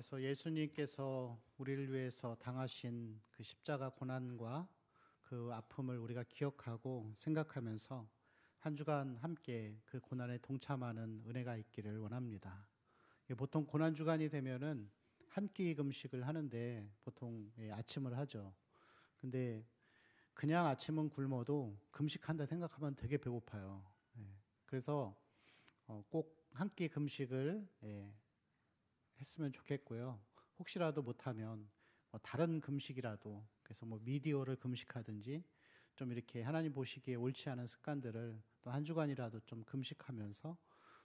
그래서 예수님께서 우리를 위해서 당하신 그 십자가 고난과 그 아픔을 우리가 기억하고 생각하면서 한 주간 함께 그 고난에 동참하는 은혜가 있기를 원합니다. 보통 고난 주간이 되면은 한 끼 금식을 하는데 보통 아침을 하죠. 근데 그냥 아침은 굶어도 금식한다 생각하면 되게 배고파요. 그래서 꼭 한 끼 금식을 했으면 좋겠고요. 혹시라도 못하면 다른 금식이라도, 그래서 미디어를 금식하든지 좀 이렇게 하나님 보시기에 옳지 않은 습관들을 또 한 주간이라도 좀 금식하면서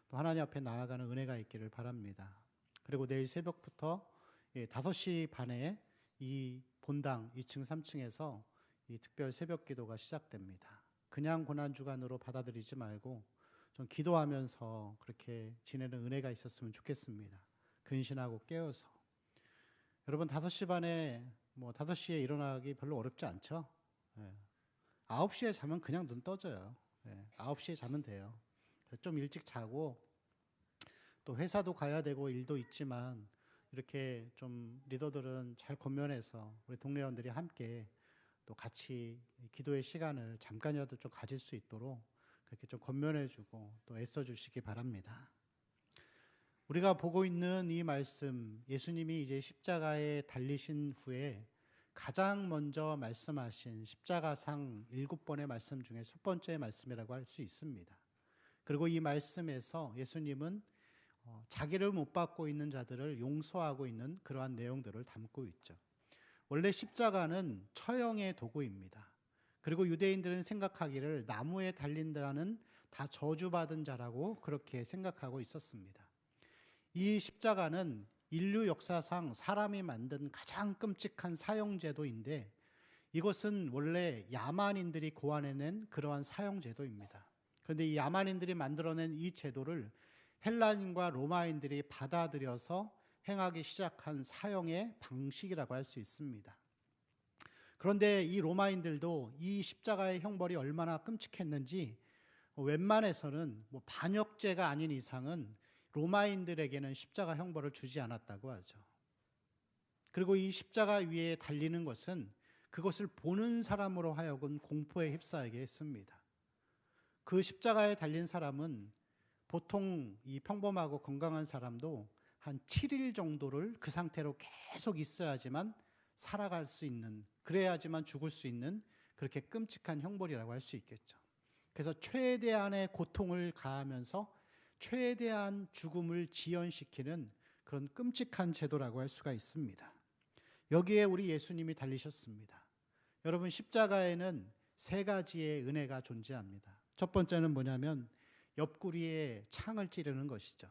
또 하나님 앞에 나아가는 은혜가 있기를 바랍니다. 그리고 내일 새벽부터 5시 반에 이 본당 2층 3층에서 이 특별 새벽 기도가 시작됩니다. 그냥 고난 주간으로 받아들이지 말고 좀 기도하면서 그렇게 지내는 은혜가 있었으면 좋겠습니다. 근신하고 깨어서. 여러분 5시 반에 5시에 일어나기 별로 어렵지 않죠? 9시에 자면 그냥 눈 떠져요. 9시에 자면 돼요. 좀 일찍 자고 또 회사도 가야 되고 일도 있지만 이렇게 좀 리더들은 잘 권면해서 우리 동료원들이 함께 또 같이 기도의 시간을 잠깐이라도 좀 가질 수 있도록 그렇게 좀 권면해주고 또 애써주시기 바랍니다. 우리가 보고 있는 이 말씀, 예수님이 이제 십자가에 달리신 후에 가장 먼저 말씀하신 십자가상 7번의 말씀 중에 첫 번째 말씀이라고 할 수 있습니다. 그리고 이 말씀에서 예수님은 자기를 못 받고 있는 자들을 용서하고 있는 그러한 내용들을 담고 있죠. 원래 십자가는 처형의 도구입니다. 그리고 유대인들은 생각하기를 나무에 달린다는 다 저주받은 자라고 그렇게 생각하고 있었습니다. 이 십자가는 인류 역사상 사람이 만든 가장 끔찍한 사형제도인데 이것은 원래 야만인들이 고안해낸 그러한 사형제도입니다. 그런데 이 야만인들이 만들어낸 이 제도를 헬라인과 로마인들이 받아들여서 행하기 시작한 사형의 방식이라고 할 수 있습니다. 그런데 이 로마인들도 이 십자가의 형벌이 얼마나 끔찍했는지 웬만해서는 반역죄가 아닌 이상은 로마인들에게는 십자가 형벌을 주지 않았다고 하죠. 그리고 이 십자가 위에 달리는 것은 그것을 보는 사람으로 하여금 공포에 휩싸이게 했습니다. 그 십자가에 달린 사람은 보통 이 평범하고 건강한 사람도 한 7일 정도를 그 상태로 계속 있어야지만 살아갈 수 있는, 그래야지만 죽을 수 있는 그렇게 끔찍한 형벌이라고 할 수 있겠죠. 그래서 최대한의 고통을 가하면서 최대한 죽음을 지연시키는 그런 끔찍한 제도라고 할 수가 있습니다. 여기에 우리 예수님이 달리셨습니다. 여러분, 십자가에는 3가지의 은혜가 존재합니다. 첫 번째는 뭐냐면 옆구리에 창을 찌르는 것이죠.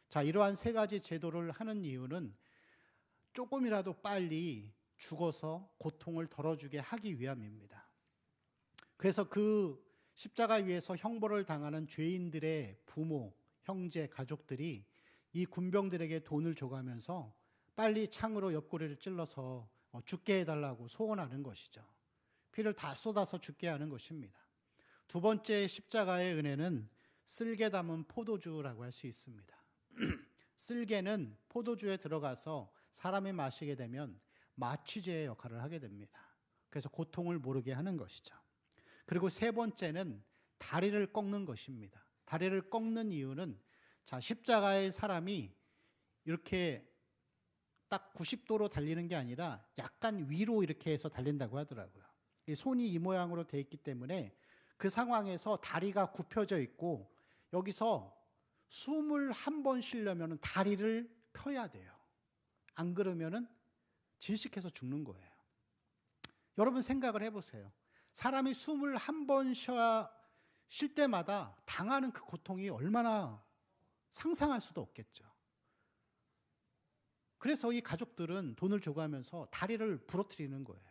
자, 이러한 3가지 제도를 하는 이유는 조금이라도 빨리 죽어서 고통을 덜어주게 하기 위함입니다. 그래서 그 십자가 위에서 형벌을 당하는 죄인들의 부모, 형제, 가족들이 이 군병들에게 돈을 줘가면서 빨리 창으로 옆구리를 찔러서 죽게 해달라고 소원하는 것이죠. 피를 다 쏟아서 죽게 하는 것입니다. 두 번째 십자가의 은혜는 쓸개 담은 포도주라고 할 수 있습니다. 쓸개는 포도주에 들어가서 사람이 마시게 되면 마취제의 역할을 하게 됩니다. 그래서 고통을 모르게 하는 것이죠. 그리고 세 번째는 다리를 꺾는 것입니다. 다리를 꺾는 이유는 십자가의 사람이 이렇게 딱 90도로 달리는 게 아니라 약간 위로 이렇게 해서 달린다고 하더라고요. 손이 이 모양으로 돼 있기 때문에 그 상황에서 다리가 굽혀져 있고 여기서 숨을 한 번 쉬려면 다리를 펴야 돼요. 안 그러면 질식해서 죽는 거예요. 여러분 생각을 해보세요. 사람이 숨을 한 번 쉴 때마다 당하는 그 고통이 얼마나 상상할 수도 없겠죠. 그래서 이 가족들은 돈을 줘가면서 다리를 부러뜨리는 거예요.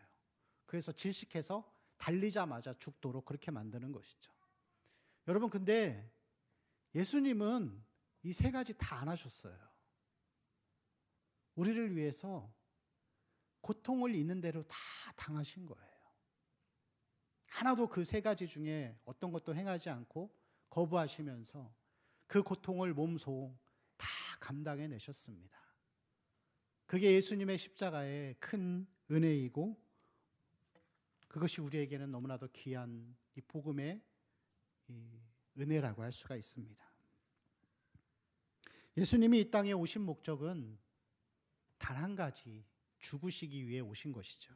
그래서 질식해서 달리자마자 죽도록 그렇게 만드는 것이죠. 여러분, 근데 예수님은 이 3가지 다 안 하셨어요. 우리를 위해서 고통을 있는 대로 다 당하신 거예요. 하나도 그 3가지 중에 어떤 것도 행하지 않고 거부하시면서 그 고통을 몸소 다 감당해 내셨습니다. 그게 예수님의 십자가의 큰 은혜이고 그것이 우리에게는 너무나도 귀한 이 복음의 이 은혜라고 할 수가 있습니다. 예수님이 이 땅에 오신 목적은 단 한 가지, 죽으시기 위해 오신 것이죠.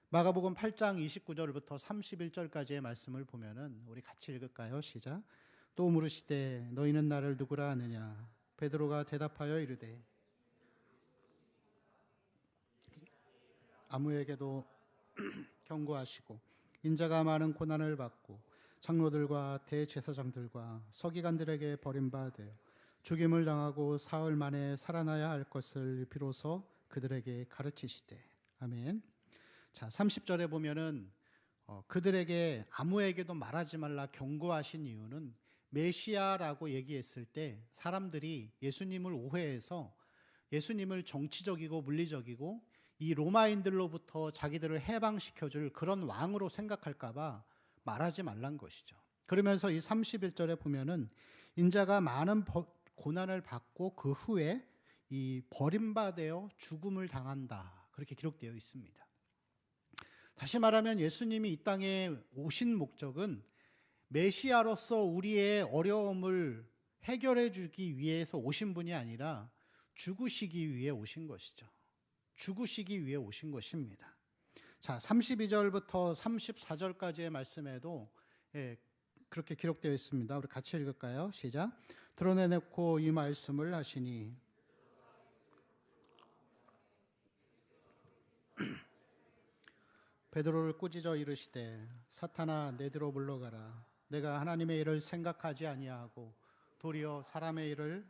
마가복음 8장 29절부터 31절까지의 말씀을 보면은 우리 같이 읽을까요? 시작. 또 물으시되 너희는 나를 누구라 하느냐? 베드로가 대답하여 이르되 아무에게도 경고하시고 인자가 많은 고난을 받고 장로들과 대제사장들과 서기관들에게 버림받아 죽임을 당하고 사흘 만에 살아나야 할 것을 비로소 그들에게 가르치시되. 아멘. 자, 30절에 보면은 그들에게 아무에게도 말하지 말라 경고하신 이유는 메시아라고 얘기했을 때 사람들이 예수님을 오해해서 예수님을 정치적이고 물리적이고 이 로마인들로부터 자기들을 해방시켜줄 그런 왕으로 생각할까 봐 말하지 말란 것이죠. 그러면서 이 31절에 보면은 인자가 많은 고난을 받고 그 후에 이 버림받아 죽음을 당한다, 그렇게 기록되어 있습니다. 다시 말하면 예수님이 이 땅에 오신 목적은 메시아로서 우리의 어려움을 해결해 주기 위해서 오신 분이 아니라 죽으시기 위해 오신 것이죠. 죽으시기 위해 오신 것입니다. 자, 32절부터 34절까지의 말씀에도 그렇게 기록되어 있습니다. 우리 같이 읽을까요? 시작. 드러내놓고 이 말씀을 하시니 베드로를 꾸짖어 이르시되 사탄아 내뒤로 물러가라. 내가 하나님의 일을 생각하지 아니하고 도리어 사람의 일을.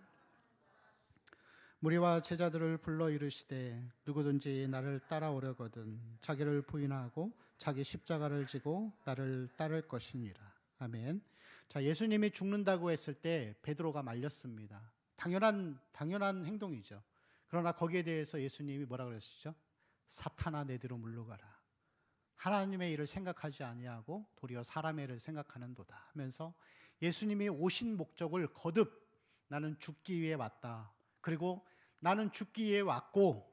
무리와 제자들을 불러 이르시되 누구든지 나를 따라오려거든 자기를 부인하고 자기 십자가를 지고 나를 따를 것이니라. 아멘. 자, 예수님이 죽는다고 했을 때 베드로가 말렸습니다. 당연한 행동이죠. 그러나 거기에 대해서 예수님이 뭐라 그러시죠? 사탄아 내 뒤로 물러가라. 하나님의 일을 생각하지 아니하고 도리어 사람의 일을 생각하는도다 하면서 예수님이 오신 목적을 거듭 나는 죽기 위해 왔다. 그리고 나는 죽기 위해 왔고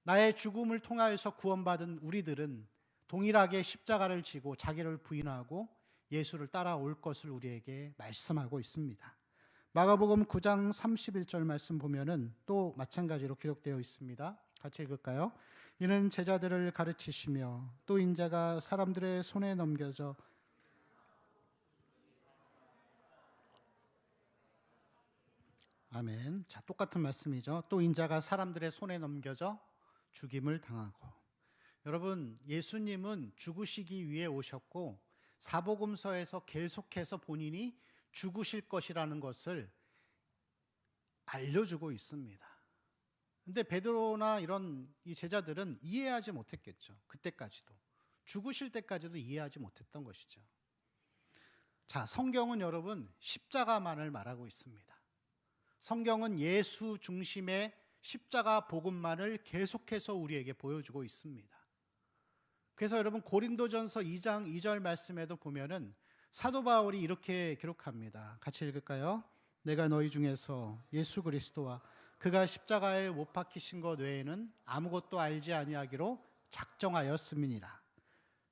나의 죽음을 통하여서 구원받은 우리들은 동일하게 십자가를 지고 자기를 부인하고 예수를 따라올 것을 우리에게 말씀하고 있습니다. 마가복음 9장 31절 말씀 보면은 또 마찬가지로 기록되어 있습니다. 같이 읽을까요? 이는 제자들을 가르치시며 또 인자가 사람들의 손에 넘겨져 아멘. 자, 똑같은 말씀이죠. 또 인자가 사람들의 손에 넘겨져 죽임을 당하고. 여러분, 예수님은 죽으시기 위해 오셨고 사복음서에서 계속해서 본인이 죽으실 것이라는 것을 알려주고 있습니다. 근데 베드로나 이런 이 제자들은 이해하지 못했겠죠. 그때까지도. 죽으실 때까지도 이해하지 못했던 것이죠. 자, 성경은 여러분 십자가만을 말하고 있습니다. 성경은 예수 중심의 십자가 복음만을 계속해서 우리에게 보여주고 있습니다. 그래서 여러분 고린도전서 2장 2절 말씀에도 보면은 사도 바울이 이렇게 기록합니다. 같이 읽을까요? 내가 너희 중에서 예수 그리스도와 그가 십자가에 못 박히신 것 외에는 아무것도 알지 아니하기로 작정하였음이니라.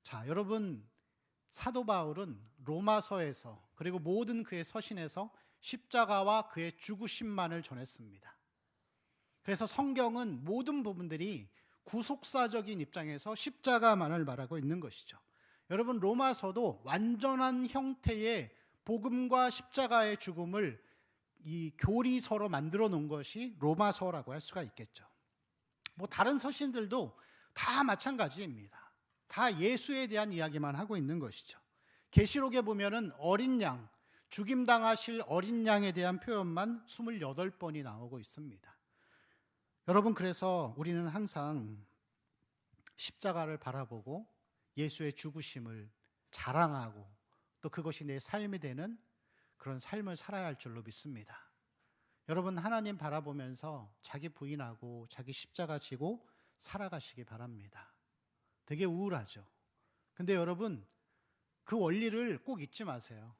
자, 여러분 사도 바울은 로마서에서 그리고 모든 그의 서신에서 십자가와 그의 죽으심만을 전했습니다. 그래서 성경은 모든 부분들이 구속사적인 입장에서 십자가만을 말하고 있는 것이죠. 여러분 로마서도 완전한 형태의 복음과 십자가의 죽음을 이 교리서로 만들어 놓은 것이 로마서라고 할 수가 있겠죠. 뭐 다른 서신들도 다 마찬가지입니다. 다 예수에 대한 이야기만 하고 있는 것이죠. 계시록에 보면은 어린 양, 죽임당하실 어린 양에 대한 표현만 28번이 나오고 있습니다. 여러분 그래서 우리는 항상 십자가를 바라보고 예수의 죽으심을 자랑하고 또 그것이 내 삶이 되는 그런 삶을 살아야 할 줄로 믿습니다. 여러분 하나님 바라보면서 자기 부인하고 자기 십자가 지고 살아가시기 바랍니다. 되게 우울하죠. 근데 여러분 그 원리를 꼭 잊지 마세요.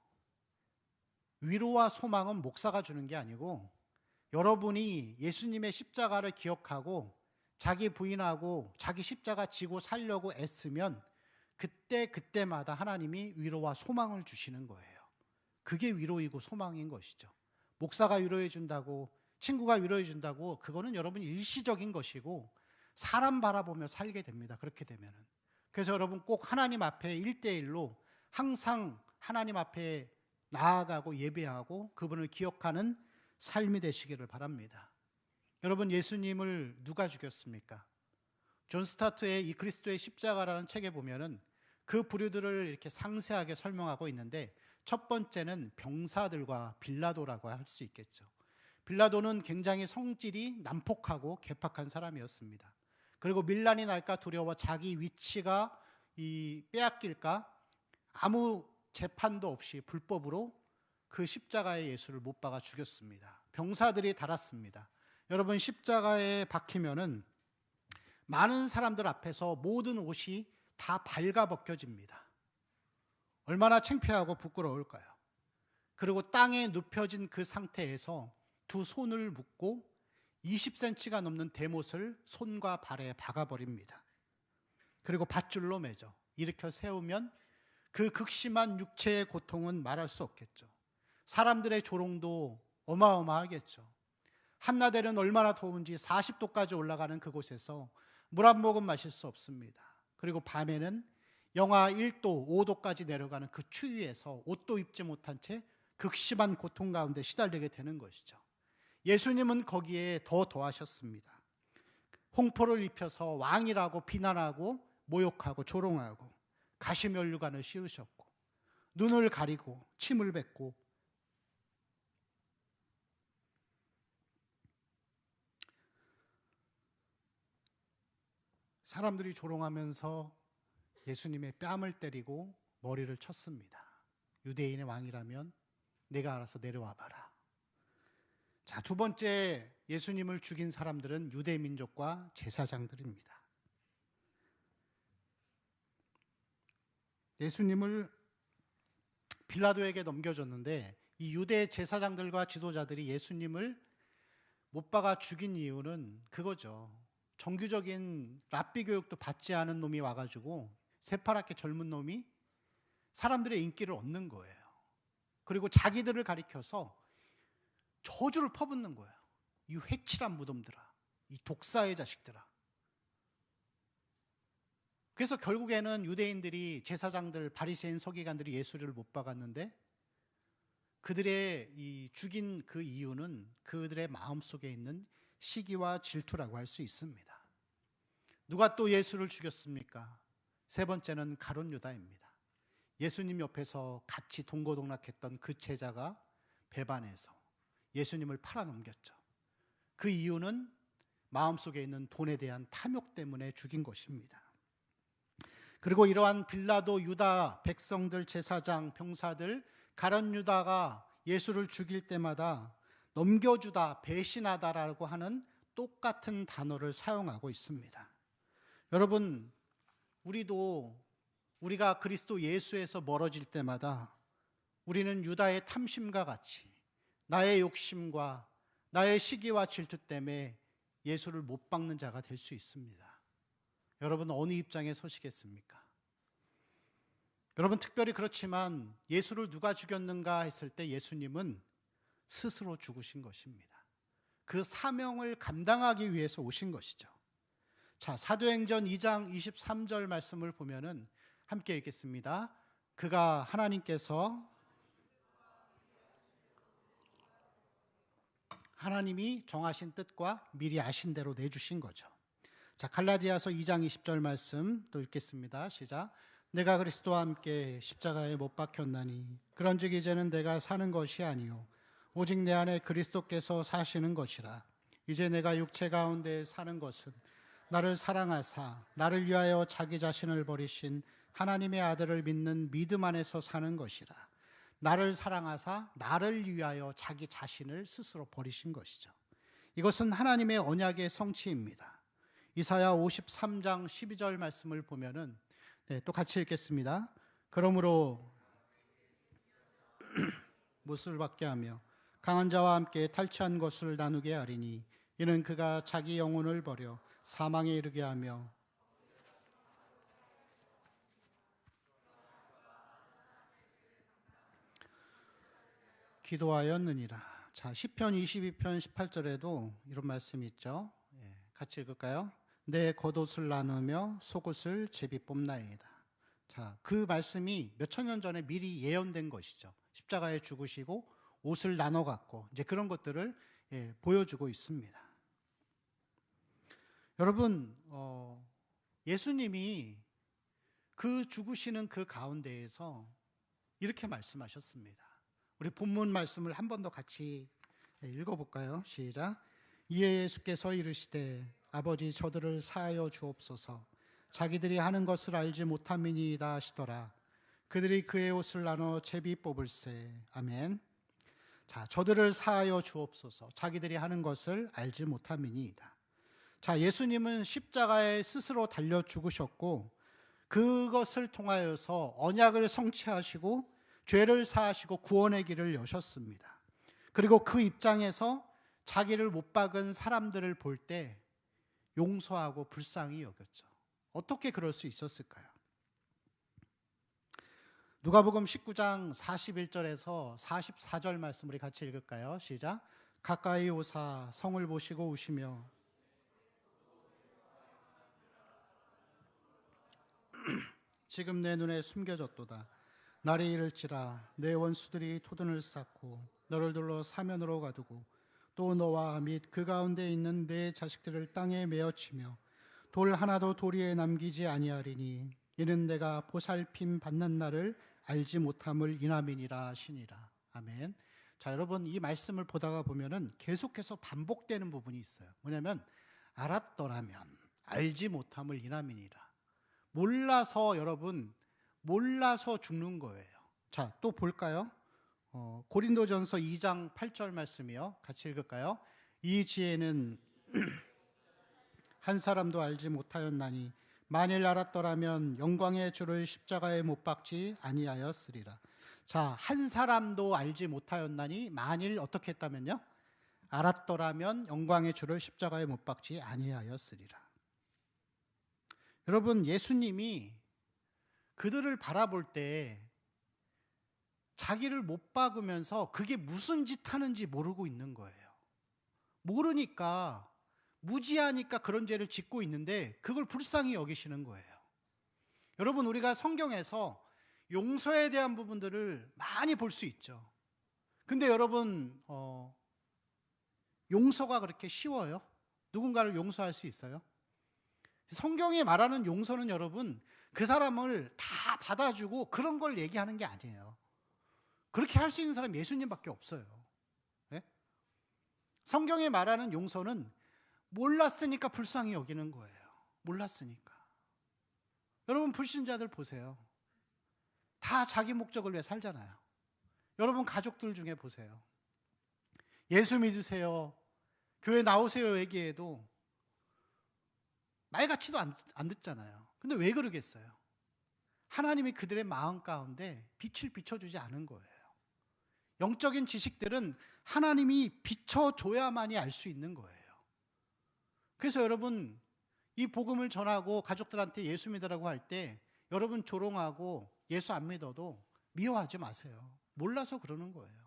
위로와 소망은 목사가 주는 게 아니고 여러분이 예수님의 십자가를 기억하고 자기 부인하고 자기 십자가 지고 살려고 애쓰면 그때마다 하나님이 위로와 소망을 주시는 거예요. 그게 위로이고 소망인 것이죠. 목사가 위로해 준다고, 친구가 위로해 준다고, 그거는 여러분 일시적인 것이고 사람 바라보며 살게 됩니다. 그렇게 되면은. 그래서 여러분 꼭 하나님 앞에 1대1로 항상 하나님 앞에 나아가고 예배하고 그분을 기억하는 삶이 되시기를 바랍니다. 여러분, 예수님을 누가 죽였습니까? 존 스타트의 이 그리스도의 십자가라는 책에 보면은 그 부류들을 이렇게 상세하게 설명하고 있는데, 첫 번째는 병사들과 빌라도라고 할 수 있겠죠. 빌라도는 굉장히 성질이 난폭하고 괴팍한 사람이었습니다. 그리고 밀란이 날까 두려워 자기 위치가 빼앗길까 아무 재판도 없이 불법으로 그 십자가의 예수를 못 박아 죽였습니다. 병사들이 달았습니다. 여러분, 십자가에 박히면은 많은 사람들 앞에서 모든 옷이 다 발가 벗겨집니다. 얼마나 창피하고 부끄러울까요? 그리고 땅에 눕혀진 그 상태에서 두 손을 묶고 20cm가 넘는 대못을 손과 발에 박아버립니다. 그리고 밧줄로 매죠. 일으켜 세우면 그 극심한 육체의 고통은 말할 수 없겠죠. 사람들의 조롱도 어마어마하겠죠. 한나절은 얼마나 더운지 40도까지 올라가는 그곳에서 물 한 모금 마실 수 없습니다. 그리고 밤에는 영하 1도, 5도까지 내려가는 그 추위에서 옷도 입지 못한 채 극심한 고통 가운데 시달리게 되는 것이죠. 예수님은 거기에 더 더하셨습니다. 홍포를 입혀서 왕이라고 비난하고 모욕하고 조롱하고 가시면류관을 씌우셨고 눈을 가리고 침을 뱉고 사람들이 조롱하면서 예수님의 뺨을 때리고 머리를 쳤습니다. 유대인의 왕이라면 내가 알아서 내려와 봐라. 자, 두 번째 예수님을 죽인 사람들은 유대 민족과 제사장들입니다. 예수님을 빌라도에게 넘겨줬는데 이 유대 제사장들과 지도자들이 예수님을 못 박아 죽인 이유는 그거죠. 정규적인 랍비 교육도 받지 않은 놈이 와가지고 새파랗게 젊은 놈이 사람들의 인기를 얻는 거예요. 그리고 자기들을 가리켜서 저주를 퍼붓는 거예요. 이 회칠한 무덤들아, 이 독사의 자식들아. 그래서 결국에는 유대인들이, 제사장들, 바리새인 서기관들이 예수를 못 박았는데 그들의 이 죽인 그 이유는 그들의 마음속에 있는 시기와 질투라고 할 수 있습니다. 누가 또 예수를 죽였습니까? 세 번째는 가룟 유다입니다. 예수님 옆에서 같이 동고동락했던 그 제자가 배반해서 예수님을 팔아넘겼죠. 그 이유는 마음속에 있는 돈에 대한 탐욕 때문에 죽인 것입니다. 그리고 이러한 빌라도, 유다, 백성들, 제사장, 병사들, 가룟 유다가 예수를 죽일 때마다 넘겨주다, 배신하다라고 하는 똑같은 단어를 사용하고 있습니다. 여러분, 우리가 그리스도 예수에서 멀어질 때마다 우리는 유다의 탐심과 같이 나의 욕심과 나의 시기와 질투 때문에 예수를 못 박는 자가 될 수 있습니다. 여러분, 어느 입장에 서시겠습니까? 여러분, 특별히 그렇지만 예수를 누가 죽였는가 했을 때 예수님은 스스로 죽으신 것입니다. 그 사명을 감당하기 위해서 오신 것이죠. 자, 사도행전 2장 23절 말씀을 보면은 함께 읽겠습니다. 그가 하나님이 정하신 뜻과 미리 아신 대로 내주신 거죠. 자, 갈라디아서 2장 20절 말씀 또 읽겠습니다. 시작. 내가 그리스도와 함께 십자가에 못 박혔나니 그런즉 이제는 내가 사는 것이 아니요 오직 내 안에 그리스도께서 사시는 것이라. 이제 내가 육체 가운데 사는 것은 나를 사랑하사 나를 위하여 자기 자신을 버리신 하나님의 아들을 믿는 믿음 안에서 사는 것이라. 나를 사랑하사 나를 위하여 자기 자신을 스스로 버리신 것이죠. 이것은 하나님의 언약의 성취입니다. 이사야 53장 12절 말씀을 보면은 또 같이 읽겠습니다. 그러므로 못을 받게 하며 강한 자와 함께 탈취한 것을 나누게 하리니 이는 그가 자기 영혼을 버려 사망에 이르게 하며 기도하였느니라. 자, 시편 22편 18절에도 이런 말씀이 있죠. 같이 읽을까요? 내 겉옷을 나누며 속옷을 제비 뽑나이다. 자, 그 말씀이 몇천 년 전에 미리 예언된 것이죠. 십자가에 죽으시고 옷을 나눠 갖고 이제 그런 것들을 보여주고 있습니다. 여러분, 예수님이 그 죽으시는 그 가운데에서 이렇게 말씀하셨습니다. 우리 본문 말씀을 한 번 더 같이 읽어볼까요? 시작. 이에 예수께서 이르시되 아버지 저들을 사하여 주옵소서. 자기들이 하는 것을 알지 못함이니이다 하시더라. 그들이 그의 옷을 나눠 제비 뽑을세. 아멘. 자, 저들을 사하여 주옵소서. 자기들이 하는 것을 알지 못함이니이다. 자, 예수님은 십자가에 스스로 달려 죽으셨고 그것을 통하여서 언약을 성취하시고 죄를 사하시고 구원의 길을 여셨습니다. 그리고 그 입장에서 자기를 못 박은 사람들을 볼 때 용서하고 불쌍히 여겼죠. 어떻게 그럴 수 있었을까요? 누가복음 19장 41절에서 44절 말씀 우리 같이 읽을까요? 시작. 가까이 오사 성을 보시고 우시며 지금 내 눈에 숨겨졌도다. 날이 이를지라 내 원수들이 토둔을 쌓고 너를 둘러 사면으로 가두고 또 너와 및 그 가운데 있는 내 자식들을 땅에 메어치며 돌 하나도 도리에 남기지 아니하리니 이는 내가 보살핌 받는 날을 알지 못함을 인함이니라 하시니라. 아멘. 자, 여러분 이 말씀을 보다가 보면은 계속해서 반복되는 부분이 있어요. 뭐냐면 알았더라면 알지 못함을 인함이니라. 몰라서 여러분 몰라서 죽는 거예요. 자, 또 볼까요? 고린도전서 2장 8절 말씀이요. 같이 읽을까요? 이 지혜는 한 사람도 알지 못하였나니 만일 알았더라면 영광의 주를 십자가에 못 박지 아니하였으리라. 자, 한 사람도 알지 못하였나니 만일 어떻게 했다면요? 알았더라면 영광의 주를 십자가에 못 박지 아니하였으리라. 여러분, 예수님이 그들을 바라볼 때 자기를 못 박으면서 그게 무슨 짓 하는지 모르고 있는 거예요. 모르니까 무지하니까 그런 죄를 짓고 있는데 그걸 불쌍히 여기시는 거예요. 여러분, 우리가 성경에서 용서에 대한 부분들을 많이 볼 수 있죠. 근데 여러분, 용서가 그렇게 쉬워요? 누군가를 용서할 수 있어요? 성경이 말하는 용서는 여러분 그 사람을 다 받아주고 그런 걸 얘기하는 게 아니에요. 그렇게 할 수 있는 사람이 예수님밖에 없어요. 네? 성경이 말하는 용서는 몰랐으니까 불쌍히 여기는 거예요. 몰랐으니까. 여러분 불신자들 보세요. 다 자기 목적을 위해 살잖아요. 여러분 가족들 중에 보세요. 예수 믿으세요, 교회 나오세요 얘기해도 말 같지도 안 듣잖아요. 근데 왜 그러겠어요? 하나님이 그들의 마음 가운데 빛을 비춰주지 않은 거예요. 영적인 지식들은 하나님이 비춰줘야만이 알 수 있는 거예요. 그래서 여러분 이 복음을 전하고 가족들한테 예수 믿으라고 할 때 여러분 조롱하고 예수 안 믿어도 미워하지 마세요. 몰라서 그러는 거예요.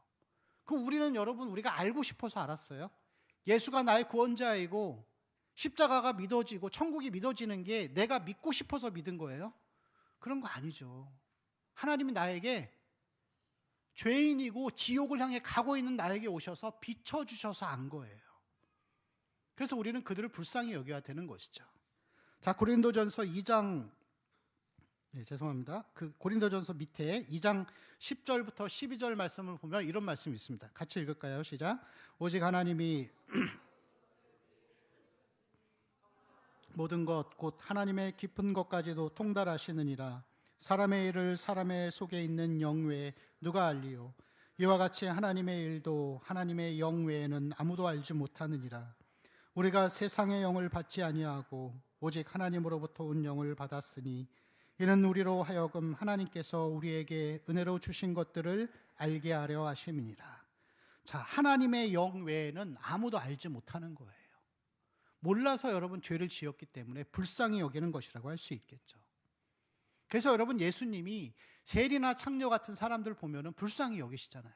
그럼 우리는 여러분 우리가 알고 싶어서 알았어요? 예수가 나의 구원자이고 십자가가 믿어지고 천국이 믿어지는 게 내가 믿고 싶어서 믿은 거예요? 그런 거 아니죠. 하나님이 나에게 죄인이고 지옥을 향해 가고 있는 나에게 오셔서 비춰주셔서 안 거예요. 그래서 우리는 그들을 불쌍히 여겨야 되는 것이죠. 자, 고린도전서 2장 그 고린도전서 밑에 2장 10절부터 12절 말씀을 보면 이런 말씀이 있습니다. 같이 읽을까요? 시작. 오직 하나님이 모든 것 곧 하나님의 깊은 것까지도 통달하시느니라. 사람의 일을 사람의 속에 있는 영 외에 누가 알리요? 이와 같이 하나님의 일도 하나님의 영 외에는 아무도 알지 못하느니라. 우리가 세상의 영을 받지 아니하고 오직 하나님으로부터 온 영을 받았으니 이는 우리로 하여금 하나님께서 우리에게 은혜로 주신 것들을 알게 하려 하심이니라. 자, 하나님의 영 외에는 아무도 알지 못하는 거예요. 몰라서 여러분 죄를 지었기 때문에 불쌍히 여기는 것이라고 할 수 있겠죠. 그래서 여러분 예수님이 세리나 창녀 같은 사람들 보면은 불쌍히 여기시잖아요.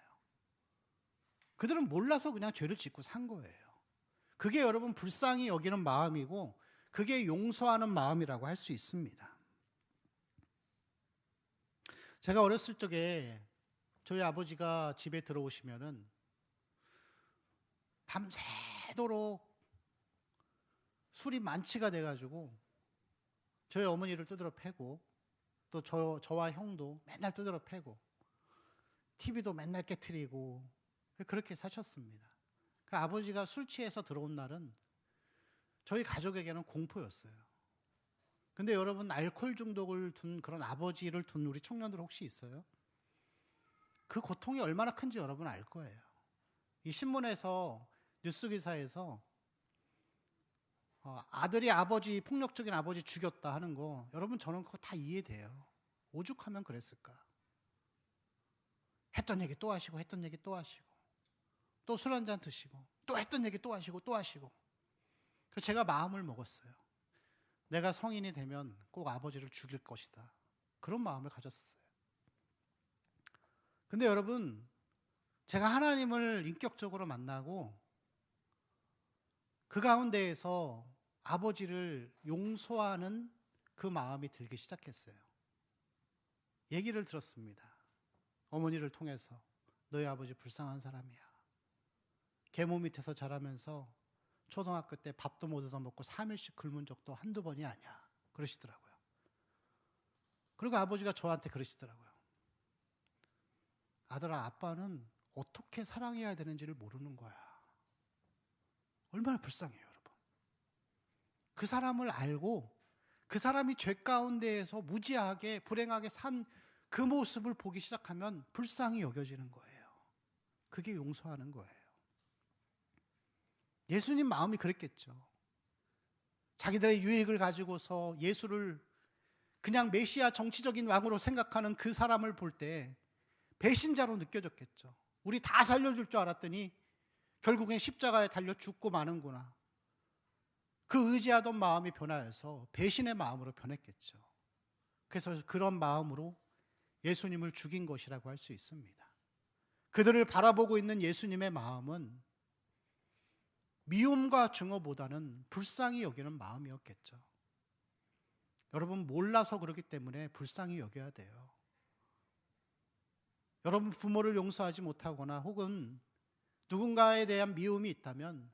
그들은 몰라서 그냥 죄를 짓고 산 거예요. 그게 여러분 불쌍히 여기는 마음이고 그게 용서하는 마음이라고 할 수 있습니다. 제가 어렸을 적에 저희 아버지가 집에 들어오시면은 밤새도록 술이 만취가 돼가지고 저희 어머니를 두드러 패고 또 저와 형도 맨날 두드러 패고 TV도 맨날 깨트리고 그렇게 사셨습니다. 그 아버지가 술 취해서 들어온 날은 저희 가족에게는 공포였어요. 근데 여러분 알코올 중독을 둔 그런 아버지를 둔 우리 청년들 혹시 있어요? 그 고통이 얼마나 큰지 여러분 알 거예요. 이 신문에서 뉴스 기사에서 아들이 폭력적인 아버지 죽였다 하는 거 여러분 저는 그거 다 이해돼요. 오죽하면 그랬을까. 했던 얘기 또 하시고 했던 얘기 또 하시고 또 술 한잔 드시고 또 했던 얘기 또 하시고 또 하시고. 그래서 제가 마음을 먹었어요. 내가 성인이 되면 꼭 아버지를 죽일 것이다. 그런 마음을 가졌었어요. 근데 여러분 제가 하나님을 인격적으로 만나고 그 가운데에서 아버지를 용서하는 그 마음이 들기 시작했어요. 얘기를 들었습니다. 어머니를 통해서 너희 아버지 불쌍한 사람이야. 계모 밑에서 자라면서 초등학교 때 밥도 못 얻어먹고 3일씩 굶은 적도 한두 번이 아니야. 그러시더라고요. 그리고 아버지가 저한테 그러시더라고요. 아들아, 아빠는 어떻게 사랑해야 되는지를 모르는 거야. 얼마나 불쌍해요, 여러분. 그 사람을 알고 그 사람이 죄 가운데에서 무지하게 불행하게 산 그 모습을 보기 시작하면 불쌍히 여겨지는 거예요. 그게 용서하는 거예요. 예수님 마음이 그랬겠죠. 자기들의 유익을 가지고서 예수를 그냥 메시아 정치적인 왕으로 생각하는 그 사람을 볼 때 배신자로 느껴졌겠죠. 우리 다 살려줄 줄 알았더니 결국엔 십자가에 달려 죽고 마는구나. 그 의지하던 마음이 변하여서 배신의 마음으로 변했겠죠. 그래서 그런 마음으로 예수님을 죽인 것이라고 할 수 있습니다. 그들을 바라보고 있는 예수님의 마음은 미움과 증오보다는 불쌍히 여기는 마음이었겠죠. 여러분 몰라서 그렇기 때문에 불쌍히 여겨야 돼요. 여러분 부모를 용서하지 못하거나 혹은 누군가에 대한 미움이 있다면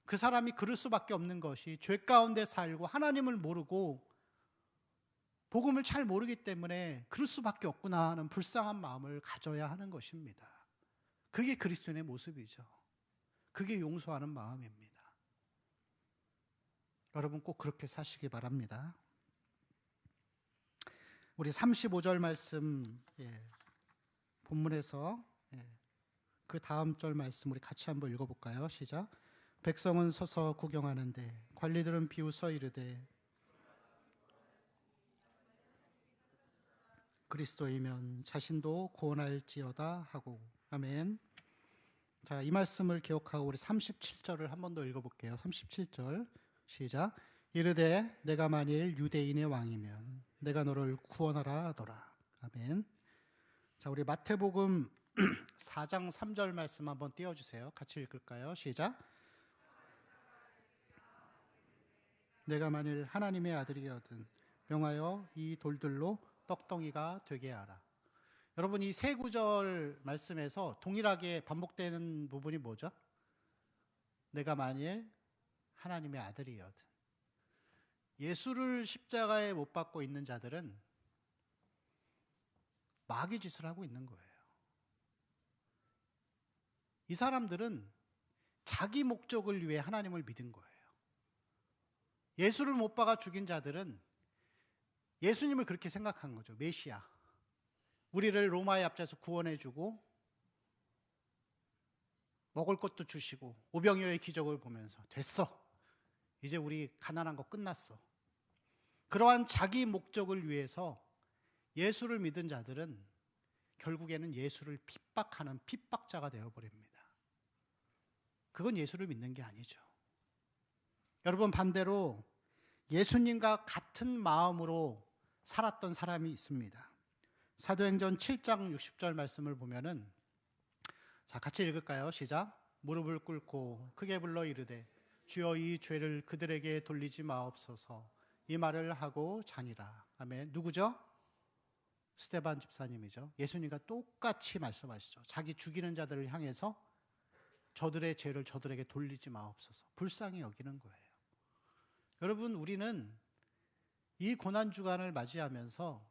그 사람이 그럴 수밖에 없는 것이 죄 가운데 살고 하나님을 모르고 복음을 잘 모르기 때문에 그럴 수밖에 없구나 하는 불쌍한 마음을 가져야 하는 것입니다. 그게 그리스도인의 모습이죠. 그게 용서하는 마음입니다. 여러분 꼭 그렇게 사시기 바랍니다. 우리 35절 말씀 본문에서 그 다음 절 말씀 우리 같이 한번 읽어볼까요? 시작. 백성은 서서 구경하는데 관리들은 비웃어 이르되 그리스도이면 자신도 구원할지어다 하고. 아멘. 자, 이 말씀을 기억하고 우리 37절을 한 번 더 읽어볼게요. 37절 시작. 이르되 내가 만일 유대인의 왕이면 내가 너를 구원하라 하더라. 아멘. 자, 우리 마태복음 4장 3절 말씀 한번 띄워주세요. 같이 읽을까요? 시작. 내가 만일 하나님의 아들이거든 명하여 이 돌들로 떡덩이가 되게 하라. 여러분 이 세 구절 말씀에서 동일하게 반복되는 부분이 뭐죠? 내가 만일 하나님의 아들이거든. 예수를 십자가에 못 박고 있는 자들은 마귀 짓을 하고 있는 거예요. 이 사람들은 자기 목적을 위해 하나님을 믿은 거예요. 예수를 못 박아 죽인 자들은 예수님을 그렇게 생각한 거죠. 메시아. 우리를 로마의 압제에서 구원해주고 먹을 것도 주시고 오병이어의 기적을 보면서 됐어. 이제 우리 가난한 거 끝났어. 그러한 자기 목적을 위해서 예수를 믿은 자들은 결국에는 예수를 핍박하는 핍박자가 되어버립니다. 그건 예수를 믿는 게 아니죠. 여러분, 반대로 예수님과 같은 마음으로 살았던 사람이 있습니다. 사도행전 7장 60절 말씀을 보면은, 자, 같이 읽을까요? 시작. 무릎을 꿇고 크게 불러 이르되 주여 이 죄를 그들에게 돌리지 마옵소서. 이 말을 하고 자니라. 아멘. 누구죠? 스데반 집사님이죠. 예수님과 똑같이 말씀하시죠. 자기 죽이는 자들을 향해서 저들의 죄를 저들에게 돌리지 마옵소서. 불쌍히 여기는 거예요. 여러분, 우리는 이 고난주간을 맞이하면서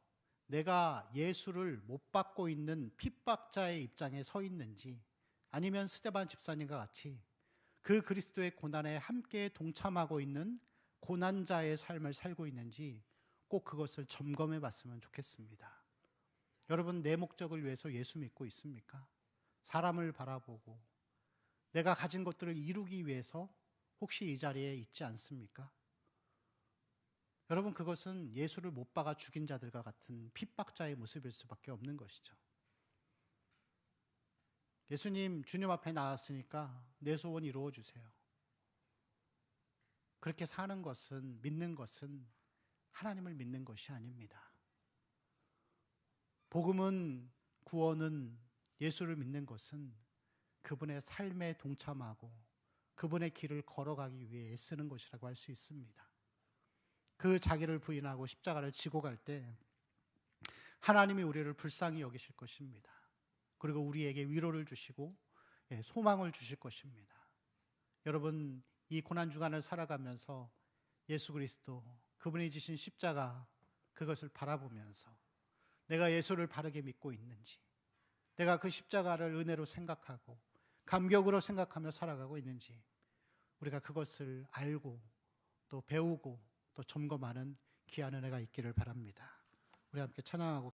내가 예수를 못 받고 있는 핍박자의 입장에 서 있는지, 아니면 스데반 집사님과 같이 그 그리스도의 고난에 함께 동참하고 있는 고난자의 삶을 살고 있는지 꼭 그것을 점검해 봤으면 좋겠습니다. 여러분, 내 목적을 위해서 예수 믿고 있습니까? 사람을 바라보고 내가 가진 것들을 이루기 위해서 혹시 이 자리에 있지 않습니까? 여러분, 그것은 예수를 못 박아 죽인 자들과 같은 핍박자의 모습일 수밖에 없는 것이죠. 예수님, 주님 앞에 나왔으니까 내 소원 이루어 주세요. 그렇게 사는 것은, 믿는 것은 하나님을 믿는 것이 아닙니다. 복음은, 구원은, 예수를 믿는 것은 그분의 삶에 동참하고 그분의 길을 걸어가기 위해 애쓰는 것이라고 할 수 있습니다. 그 자기를 부인하고 십자가를 지고 갈 때 하나님이 우리를 불쌍히 여기실 것입니다. 그리고 우리에게 위로를 주시고 소망을 주실 것입니다. 여러분, 이 고난주간을 살아가면서 예수 그리스도, 그분이 지신 십자가, 그것을 바라보면서 내가 예수를 바르게 믿고 있는지, 내가 그 십자가를 은혜로 생각하고 감격으로 생각하며 살아가고 있는지, 우리가 그것을 알고 또 배우고 또 점검하는 귀한 은혜가 있기를 바랍니다. 우리 함께 찬양하고